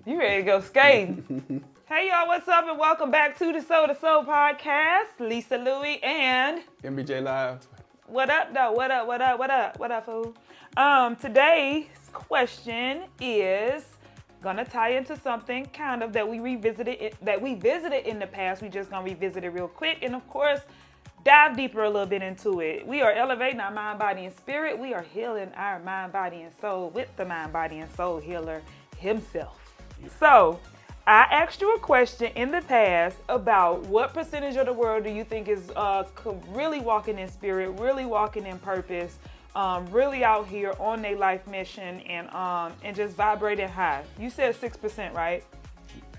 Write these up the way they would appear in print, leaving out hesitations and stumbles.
You ready to go skating? Hey y'all, what's up and welcome back to the Soul to Soul podcast. Lisa, Louie, and MBJ Live. What up though? What up, fool? Today's question is gonna tie into something kind of that we visited in the past. We just gonna revisit it real quick, and of course, dive deeper a little bit into it. We are elevating our mind, body, and spirit. We are healing our mind, body, and soul with the mind, body, and soul healer himself. So, I asked you a question in the past about what percentage of the world do you think is really walking in spirit, really walking in purpose, really out here on their life mission and just vibrating high. You said 6%, right?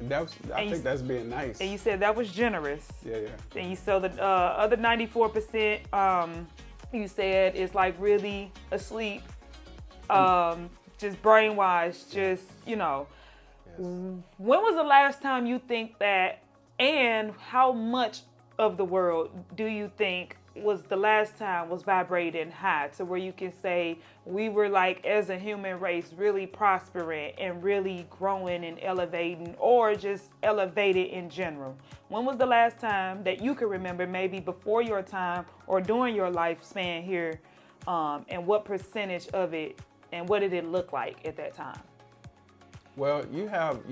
I think that's being nice. And you said that was generous. Yeah. And you said the other 94%, you said is like really asleep, just brainwashed, just, you know. Yes. When was the last time you think that, and how much of the world do you think was the last time was vibrating high to where you can say we were like as a human race really prospering and really growing and elevating, or just elevated in general? When was the last time that you can remember, maybe before your time or during your lifespan here, and what percentage of it and what did it look like at that time? Well, you have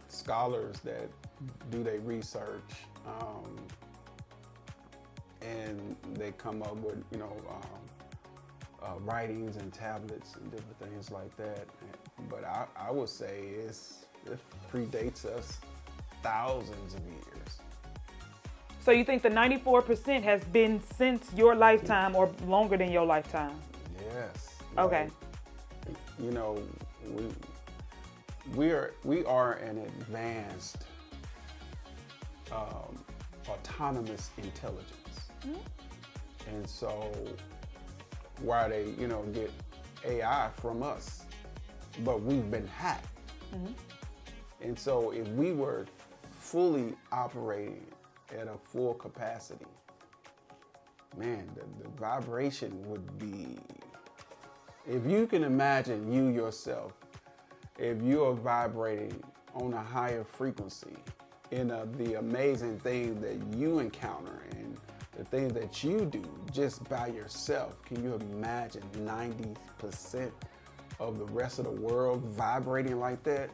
scholars that do their research, and they come up with writings and tablets and different things like that. But I would say it predates us thousands of years. So you think the 94% has been since your lifetime or longer than your lifetime? Yes. Okay. We are an advanced autonomous intelligence. Mm-hmm. And so while they, get AI from us, but we've been hacked. Mm-hmm. And so if we were fully operating at a full capacity, man, the vibration would be, if you can imagine you yourself, if you are vibrating on a higher frequency in the amazing things that you encounter and the things that you do just by yourself, can you imagine 90% of the rest of the world vibrating like that?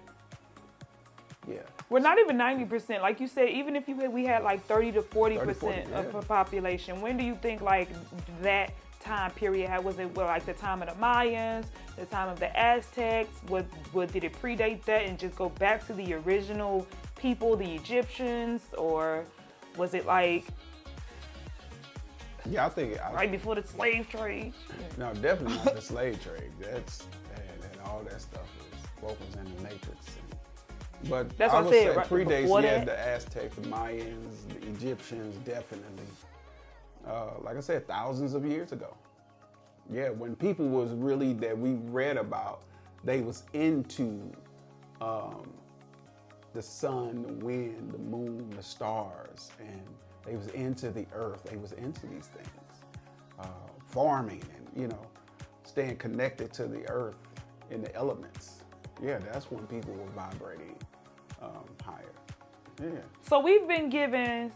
Yeah. Well, not even 90%. Like you said, even if we had like 30 to 40% of the population, when do you think like that time period was it like the time of the Mayans, the time of the Aztecs? Did it predate that and just go back to the original people, the Egyptians, or was it like? Yeah, I think right before the slave trade. No, definitely not the slave trade. That's and all that stuff was in the Matrix. But that's I what would I said, say right? Predates, the Aztecs, the Mayans, the Egyptians, definitely. Like I said, thousands of years ago. Yeah, when people was really, that we read about, they was into the sun, the wind, the moon, the stars, and they was into the earth. They was into these things, farming and, staying connected to the earth and the elements. Yeah, that's when people were vibrating higher. Yeah. So we've been given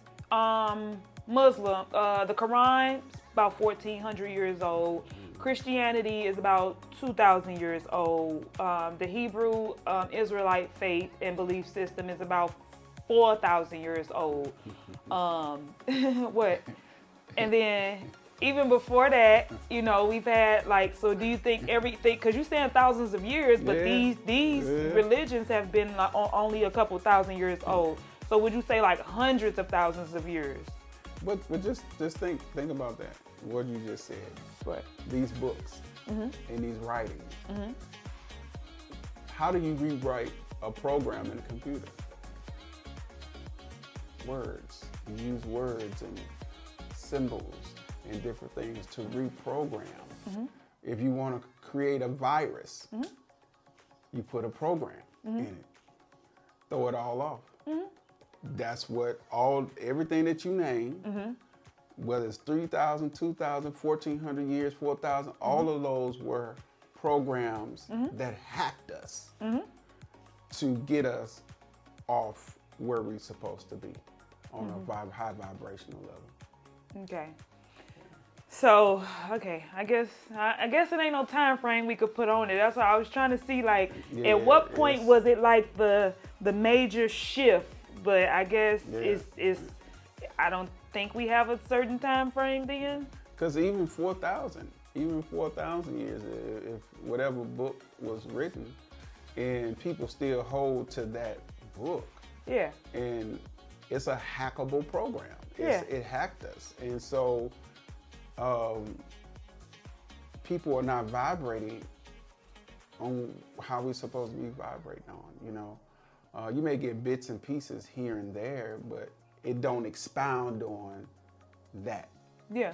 Muslim, the Quran is about 1,400 years old. Christianity is about 2,000 years old. The Hebrew Israelite faith and belief system is about 4,000 years old. And then even before that, we've had so do you think everything, because you're saying thousands of years, but these religions have been like only a couple thousand years old. So would you say like hundreds of thousands of years? But just think about that. What you just said. What? These books and these writings. Mm-hmm. How do you rewrite a program in a computer? Words. You use words and symbols and different things to reprogram. Mm-hmm. If you want to create a virus, you put a program in it. Throw it all off. Mm-hmm. That's what everything that you name, whether it's 3,000, 2,000, 1,400 years, 4,000, all of those were programs that hacked us. to get us off where we're supposed to be on a high vibrational level. Okay. So, okay, I guess it ain't no time frame we could put on it. That's why I was trying to see, like, at what point was it like the major shift? But I guess it's I don't think we have a certain time frame then. Because even 4,000 years, if whatever book was written, and people still hold to that book. Yeah. And it's a hackable program. It hacked us. And so people are not vibrating on how we're supposed to be vibrating on, you know. You may get bits and pieces here and there, but it don't expound on that. Yeah.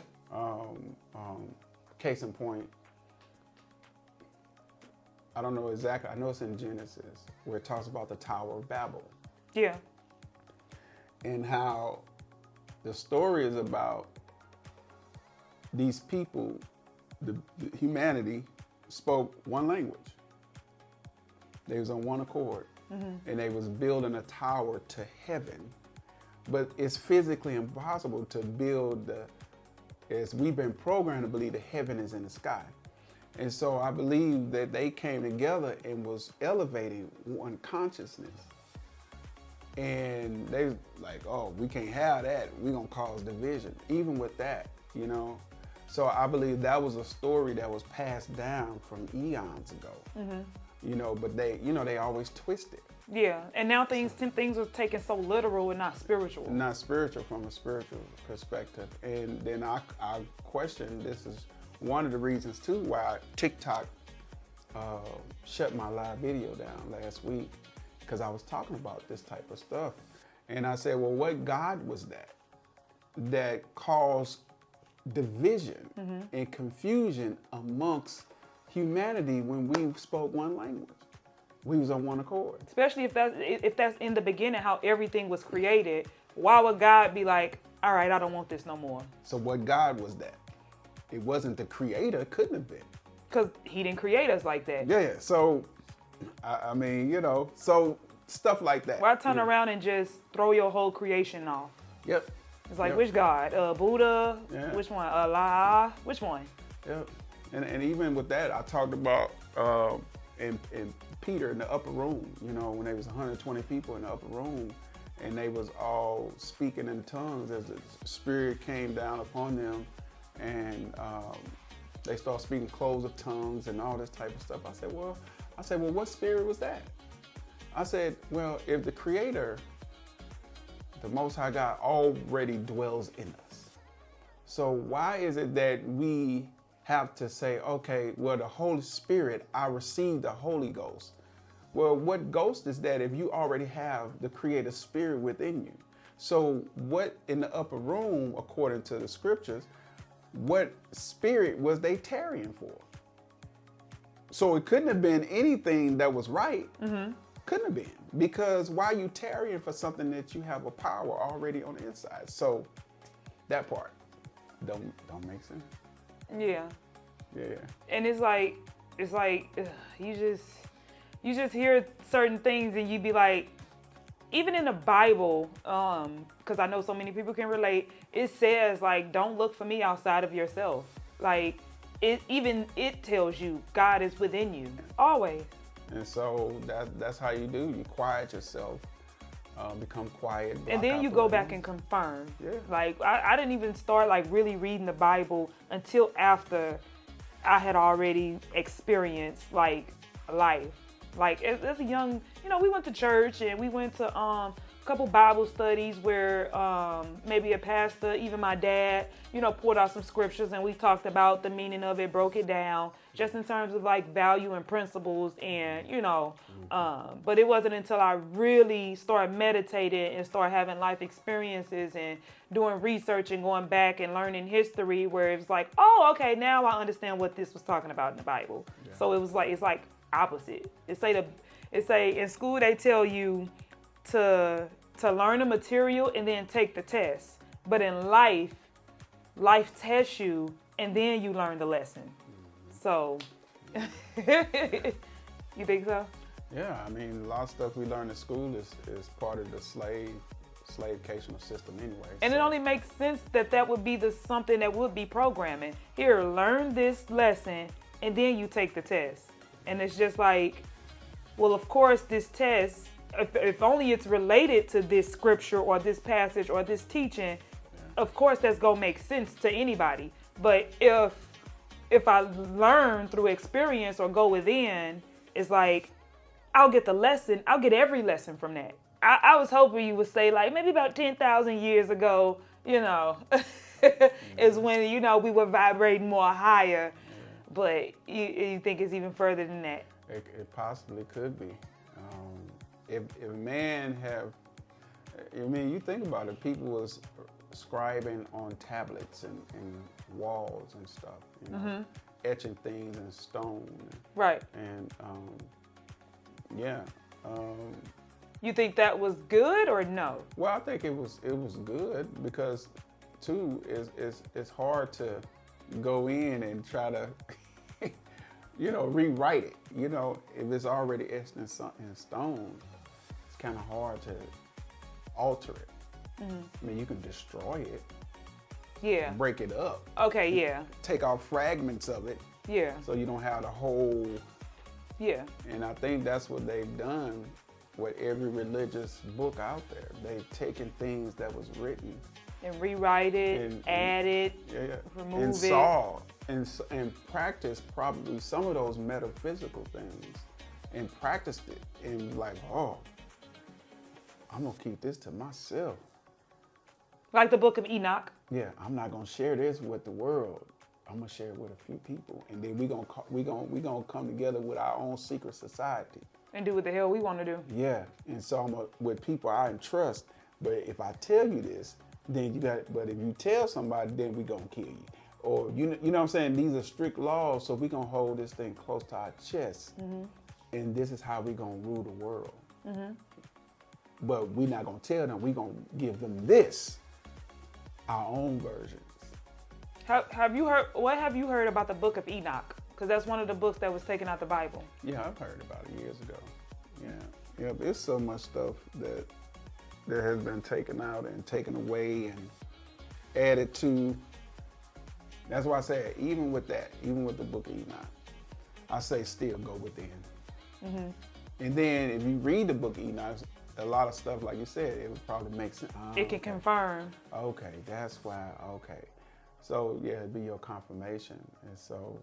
Case in point, I don't know exactly, I know it's in Genesis, where it talks about the Tower of Babel. Yeah. And how the story is about these people, the humanity spoke one language. They was on one accord, and they was building a tower to heaven. But it's physically impossible to build as we've been programmed to believe that heaven is in the sky. And so I believe that they came together and was elevating one consciousness. And they like, oh, we can't have that. We're going to cause division, even with that, you know. So I believe that was a story that was passed down from eons ago, you know, but they always twist it. Yeah, and now things are taken so literal and not spiritual. Not spiritual from a spiritual perspective. And then I question, this is one of the reasons too why TikTok shut my live video down last week, because I was talking about this type of stuff. And I said, well, what God was that caused division and confusion amongst humanity when we spoke one language? We was on one accord. Especially if that's in the beginning, how everything was created. Why would God be like, all right, I don't want this no more? So what God was that? It wasn't the creator. It couldn't have been. Because he didn't create us like that. Yeah. So, I mean, you know, so stuff like that. Why turn around and just throw your whole creation off? Yep. It's like, which God? Buddha? Yeah. Which one? Allah? Which one? Yep. And even with that, I talked about in Peter in the upper room, you know, when there was 120 people in the upper room, and they was all speaking in tongues as the Spirit came down upon them, and they started speaking clothes of tongues and all this type of stuff. I said, well, what spirit was that? I said, well, if the Creator, the Most High God, already dwells in us, so why is it that we have to say, okay, well, the Holy Spirit, I received the Holy Ghost? Well, what ghost is that if you already have the Creator Spirit within you? So what in the upper room, according to the scriptures, what spirit was they tarrying for? So it couldn't have been anything that was right. Couldn't have been. Because why are you tarrying for something that you have a power already on the inside? So that part don't make sense. Yeah. Yeah. And it's like you just hear certain things and you be like, even in the Bible, because I know so many people can relate, it says like, don't look for me outside of yourself. Like it tells you God is within you always. And so that's how you do. You quiet yourself, become quiet. And then you go back and confirm. Yeah. Like I didn't even start like really reading the Bible until after I had already experienced like life. Like as a young, you know, we went to church and we went to a couple Bible studies where maybe a pastor, even my dad, you know, poured out some scriptures and we talked about the meaning of it, broke it down, just in terms of like value and principles and, you know, but it wasn't until I really started meditating and started having life experiences and doing research and going back and learning history where it was like, oh, okay, now I understand what this was talking about in the Bible. Yeah. So it was like, it's like opposite. It say in school they tell you to learn the material and then take the test. But in life tests you and then you learn the lesson. So you think so? Yeah, I mean, a lot of stuff we learn in school is part of the slavecational system anyway. And it only makes sense that would be something that would be programming. Here, learn this lesson, and then you take the test. And it's just like, well, of course, this test, if only it's related to this scripture or this passage or this teaching, of course that's gonna make sense to anybody. But if I learn through experience or go within, it's like, I'll get the lesson. I'll get every lesson from that. I was hoping you would say like maybe about 10,000 years ago, is when, we were vibrating more higher. But you think it's even further than that? It possibly could be. If man have, you think about it, people was scribing on tablets and walls and stuff, etching things in stone. Right. And you think that was good or no? Well, I think it was good because, too, it's hard to go in and try to, rewrite it. If it's already etched in stone, it's kind of hard to alter it. I mean, you can destroy it. Yeah. Break it up. Okay, yeah. Take off fragments of it. Yeah. So you don't have the whole. Yeah. And I think that's what they've done with every religious book out there. They've taken things that was written and rewrite it, add it, remove and practice probably some of those metaphysical things and practiced it and like, I'm gonna keep this to myself. Like the book of Enoch. Yeah, I'm not gonna share this with the world. I'm gonna share it with a few people, and then we gonna come together with our own secret society and do what the hell we want to do. Yeah, and so I'm with people I trust. But if I tell you this, then you got. But if you tell somebody, then we gonna kill you. Or you know what I'm saying? These are strict laws, so we gonna hold this thing close to our chest, and this is how we gonna rule the world. But we not gonna tell them. We gonna give them this, our own versions. Have you heard? What have you heard about the book of Enoch? Because that's one of the books that was taken out the Bible. Yeah, I've heard about it years ago. Yeah, there's so much stuff that has been taken out and taken away and added to. That's why I say, even with the book of Enoch, I say still go within. And then if you read the book of Enoch, a lot of stuff, like you said, it would probably make sense. It can confirm. Okay, that's why, okay. So, yeah, it'd be your confirmation. And so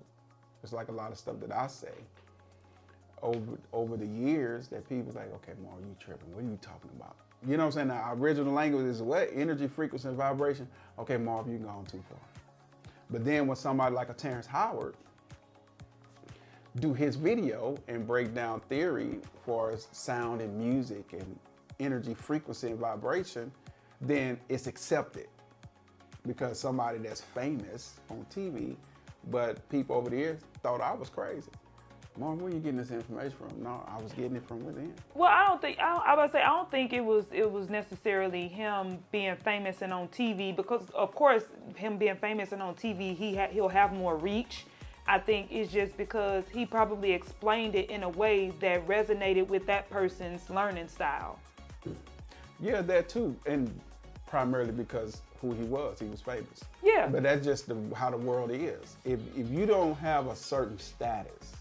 it's like a lot of stuff that I say over the years that people's like, okay, Mark, you tripping. What are you talking about? You know what I'm saying? Our original language is what? Energy, frequency, and vibration. Okay, Mark, you've gone too far. But then when somebody like a Terrence Howard do his video and break down theory for sound and music and energy, frequency, and vibration, then it's accepted. Because somebody that's famous on TV, but people over the years thought I was crazy. Mom, where are you getting this information from? No, I was getting it from within. Well, I don't think it was necessarily him being famous and on TV, because of course him being famous and on TV, he'll have more reach. I think it's just because he probably explained it in a way that resonated with that person's learning style. Yeah, that too, and primarily because who he was famous. Yeah. But that's just how the world is. If you don't have a certain status,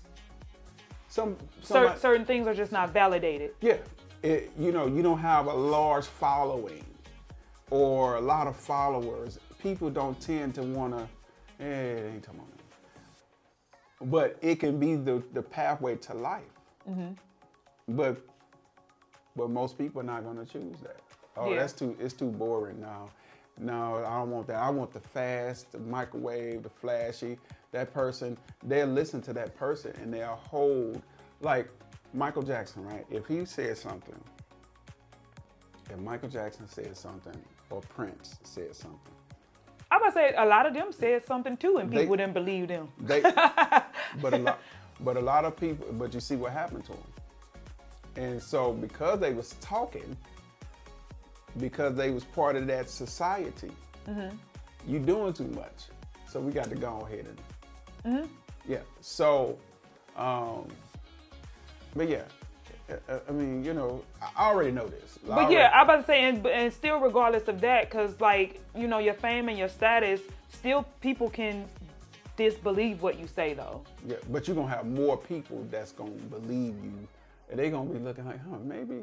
certain things are just not validated. Yeah, you don't have a large following or a lot of followers. People don't tend to want to. It ain't talking about me. But it can be the pathway to life. But most people are not going to choose that. Oh, yeah. It's too boring now. No, I don't want that. I want the fast, the microwave, the flashy. That person, they'll listen to that person and they'll hold, like Michael Jackson, right? If he said something, if Michael Jackson said something or Prince said something. I'm going to say a lot of them said something too and people didn't believe them. But a lot of people, but you see what happened to them. And so because they was talking, because they was part of that society, you doing too much. So we got to go ahead and, yeah. So, but yeah, I mean, you know, I already know this. But yeah, I'm about to say, and still regardless of that, because like, you know, your fame and your status, still people can disbelieve what you say though. Yeah, but you're going to have more people that's going to believe you. And they're going to be looking like, maybe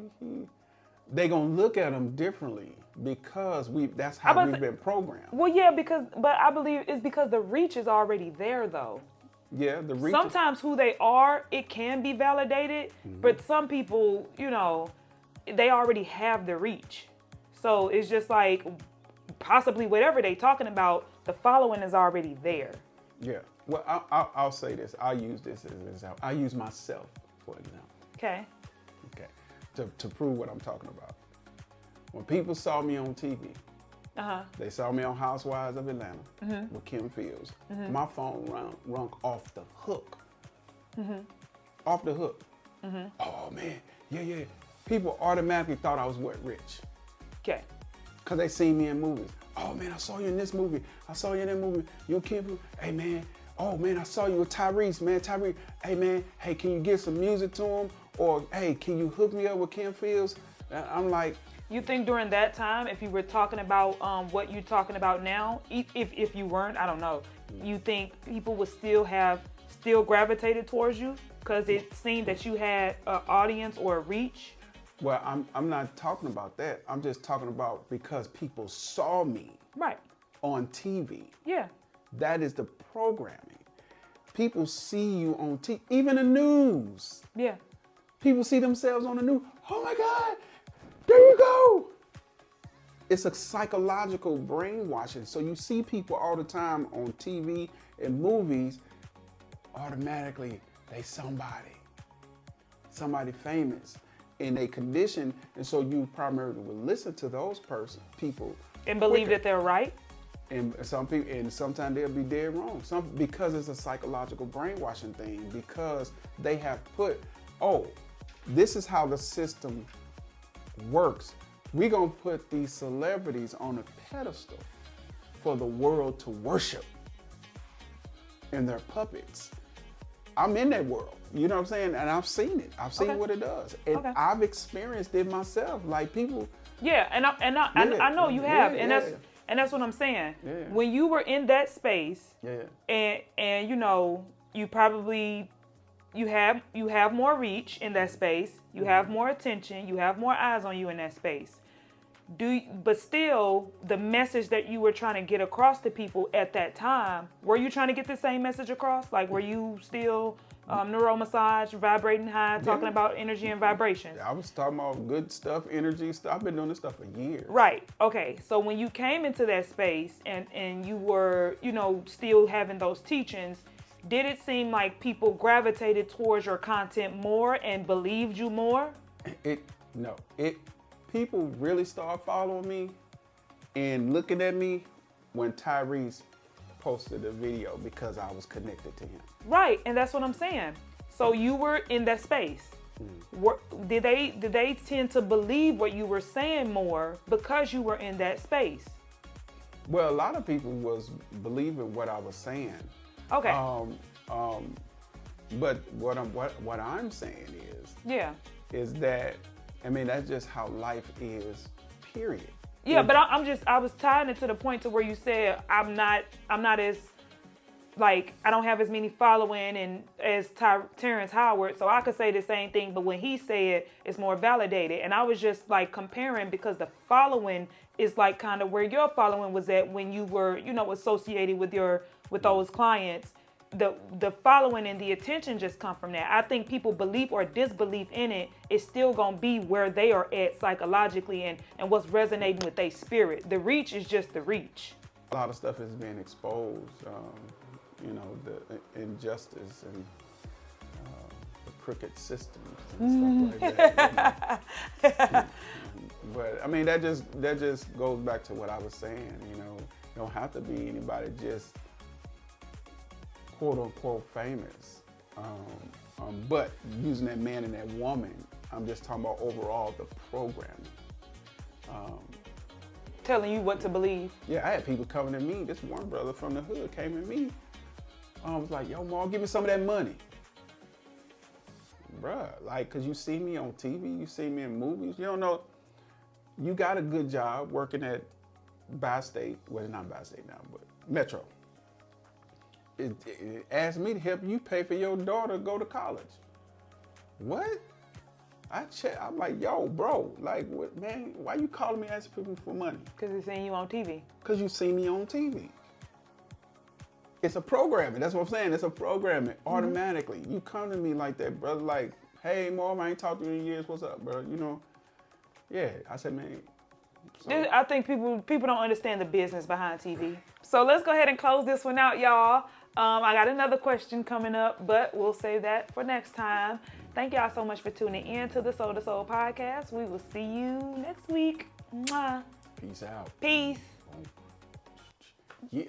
they're going to look at them differently because that's how we've been programmed. Well, yeah, but I believe it's because the reach is already there though. Yeah, the reach. Sometimes who they are, it can be validated, but some people, you know, they already have the reach. So it's just like possibly whatever they're talking about, the following is already there. Yeah. Well, I'll say this. I'll use this as an example. I use myself for example. Okay. To prove what I'm talking about. When people saw me on TV, they saw me on Housewives of Atlanta with Kim Fields. My phone rung off the hook. Off the hook. Oh man, yeah. People automatically thought I was rich. Okay. Cause they seen me in movies. Oh man, I saw you in this movie. I saw you in that movie. You're Kim Fields. Hey man. Oh man, I saw you with Tyrese, man. Tyrese. Hey man. Hey, can you give some music to him? Or hey, can you hook me up with Kim Fields? I'm like. You think during that time, if you were talking about what you're talking about now, if you weren't, I don't know. You think people would still gravitated towards you because it seemed that you had an audience or a reach? Well, I'm not talking about that. I'm just talking about because people saw me on TV. Yeah. That is the programming. People see you on TV, even the news. Yeah. People see themselves on the news. Oh my God, there you go. It's a psychological brainwashing. So you see people all the time on TV and movies, automatically they somebody famous. And they condition, and so you primarily will listen to those people and believe that they're right. And some people, and sometimes they'll be dead wrong. Because it's a psychological brainwashing thing. Because they have put, this is how the system works. We're gonna put these celebrities on a pedestal for the world to worship, and they're puppets. I'm in that world, you know what I'm saying? And I've seen it. I've seen what it does. And I've experienced it myself. Like people. Yeah, and I know you have. And that's what I'm saying. Yeah. When you were in that space, Yeah. and you know, you probably you have more reach in that space, you have more attention, you have more eyes on you in that space. But still, the message that you were trying to get across to people at that time, were you trying to get the same message across? Like, were you still neuromassage, vibrating high, talking about energy and vibration? I was talking about good stuff, energy stuff. I've been doing this stuff for years. Right. Okay. So when you came into that space and you were, you know, still having those teachings, did it seem like people gravitated towards your content more and believed you more? People really started following me and looking at me when Tyrese posted a video because I was connected to him. Right, and that's what I'm saying. So you were in that space. Did they tend to believe what you were saying more because you were in that space? Well, a lot of people was believing what I was saying. Okay. But what I'm saying is that, I mean, that's just how life is, period. Yeah, but I was tying it to the point to where you said I'm not as, like, I don't have as many following and as Terrence Howard, so I could say the same thing, but when he said it's more validated. And I was just like comparing because the following is like kind of where your following was at when you were, you know, associated with those clients. The following and the attention just come from that. I think people belief or disbelief in it is still gonna be where they are at psychologically and what's resonating with their spirit. The reach is just the reach. A lot of stuff is being exposed, you know, the injustice and the crooked systems and stuff like that. But I mean, that just goes back to what I was saying. You know, you don't have to be anybody just quote unquote famous, but using that man and that woman, I'm just talking about overall the programming. Telling you what to believe. Yeah, I had people coming to me. This one brother from the hood came to me. I was like, yo, Ma, give me some of that money. bruh, like, cause you see me on TV, you see me in movies. You don't know. You got a good job working at Bi-State. Well, it's not Bi-State now, but Metro. It asked me to help you pay for your daughter to go to college. What? I'm like, yo, bro, like, what, man? Why you calling me asking people for money? Because they're seeing you on TV. Because you see me on TV. It's a programming. That's what I'm saying. It's a programming automatically. You come to me like that, brother. Like, hey, Mom, I ain't talked to you in years. What's up, bro? You know? Yeah. I said, man. So. I think people don't understand the business behind TV. So let's go ahead and close this one out, y'all. I got another question coming up, but we'll save that for next time. Thank y'all so much for tuning in to the Soul to Soul podcast. We will see you next week. Mwah. Peace out. Peace. Yeah.